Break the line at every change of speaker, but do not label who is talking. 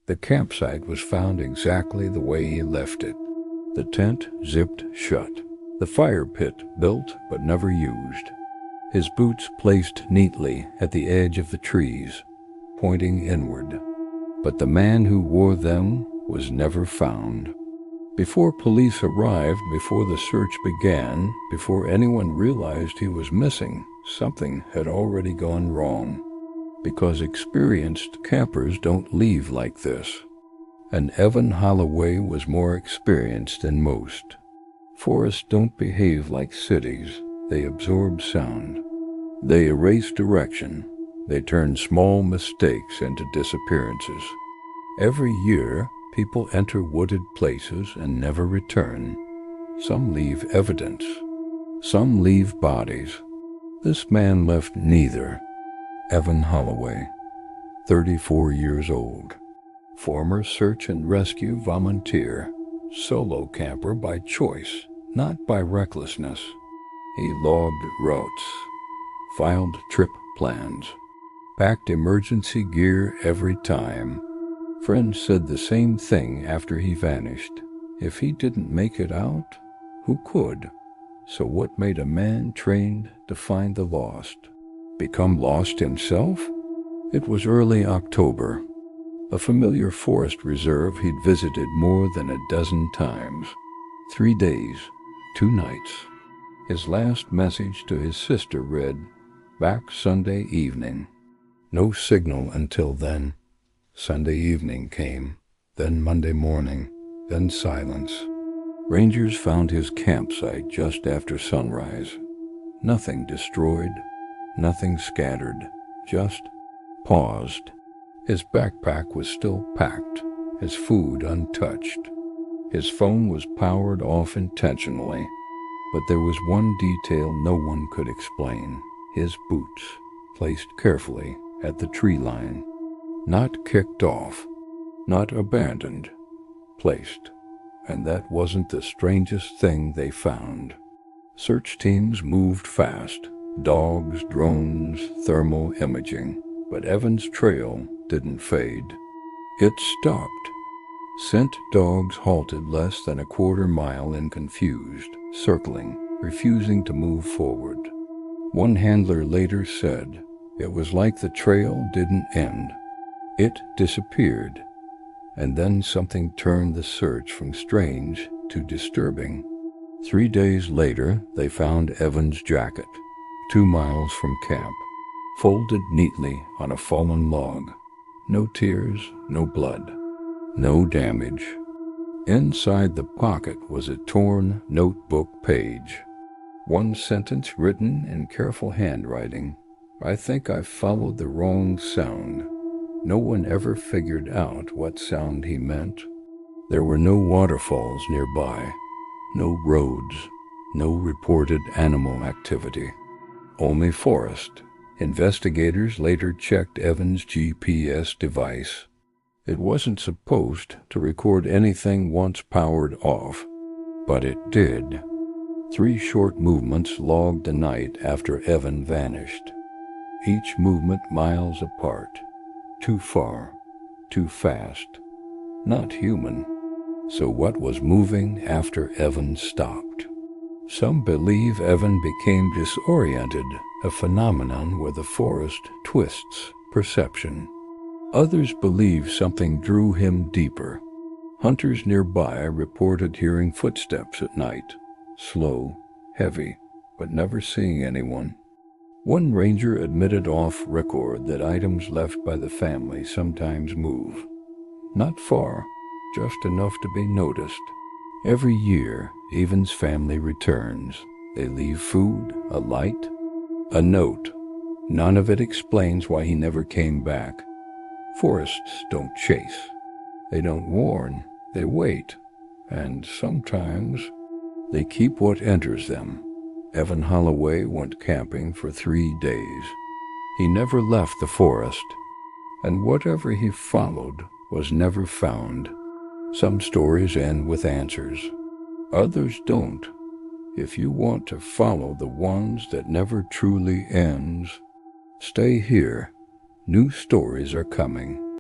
The campsite was found exactly the way he left it. The tent zipped shut. The fire pit built but never used. His boots placed neatly at the edge of the trees, pointing inward. But the man who wore them was never found. Before police arrived, before the search began, before anyone realized he was missing, something had already gone wrong. Because experienced campers don't leave like this. And Evan Holloway was more experienced than most. Forests don't behave like cities. They absorb sound. They erase direction. They turn small mistakes into disappearances. Every year, people enter wooded places and never return. Some leave evidence. Some leave bodies. This man left neither. Evan Holloway, 34 years old. Former search and rescue volunteer. Solo camper by choice, not by recklessness. He logged routes, filed trip plans, packed emergency gear every time. Friends said the same thing after he vanished. If he didn't make it out, who could? So what made a man trained to find the lost become lost himself? It was early October. A familiar forest reserve he'd visited more than a dozen times. 3 days, 2 nights. His last message to his sister read, "Back Sunday evening." No signal until then. Sunday evening came, then Monday morning, then silence. Rangers found his campsite just after sunrise. Nothing destroyed, nothing scattered, just paused. His backpack was still packed, his food untouched. His phone was powered off intentionally, but there was one detail no one could explain. His boots, placed carefully at the tree line. Not kicked off, not abandoned, placed. And that wasn't the strangest thing they found. Search teams moved fast. Dogs, drones, thermal imaging. But Evan's trail didn't fade. It stopped. Scent dogs halted less than a quarter mile and confused, circling, refusing to move forward. One handler later said, "It was like the trail didn't end. It disappeared." And then something turned the search from strange to disturbing. 3 days later, they found Evan's jacket, 2 miles from camp, folded neatly on a fallen log. No tears, no blood, no damage. Inside the pocket was a torn notebook page. One sentence written in careful handwriting. "I think I followed the wrong sound." No one ever figured out what sound he meant. There were no waterfalls nearby, no roads, no reported animal activity. Only forest. Investigators later checked Evan's GPS device. It wasn't supposed to record anything once powered off, but it did. 3 short movements logged the night after Evan vanished. Each movement miles apart. Too far, too fast, not human. So what was moving after Evan stopped? Some believe Evan became disoriented, a phenomenon where the forest twists perception. Others believe something drew him deeper. Hunters nearby reported hearing footsteps at night, slow, heavy, but never seeing anyone. One ranger admitted off record that items left by the family sometimes move. Not far, just enough to be noticed. Every year, Evan's family returns. They leave food, a light, a note. None of it explains why he never came back. Forests don't chase. They don't warn. They wait. And sometimes they keep what enters them. Evan Holloway went camping for 3 days. He never left the forest, and whatever he followed was never found. Some stories end with answers. Others don't. If you want to follow the ones that never truly ends, stay here. New stories are coming.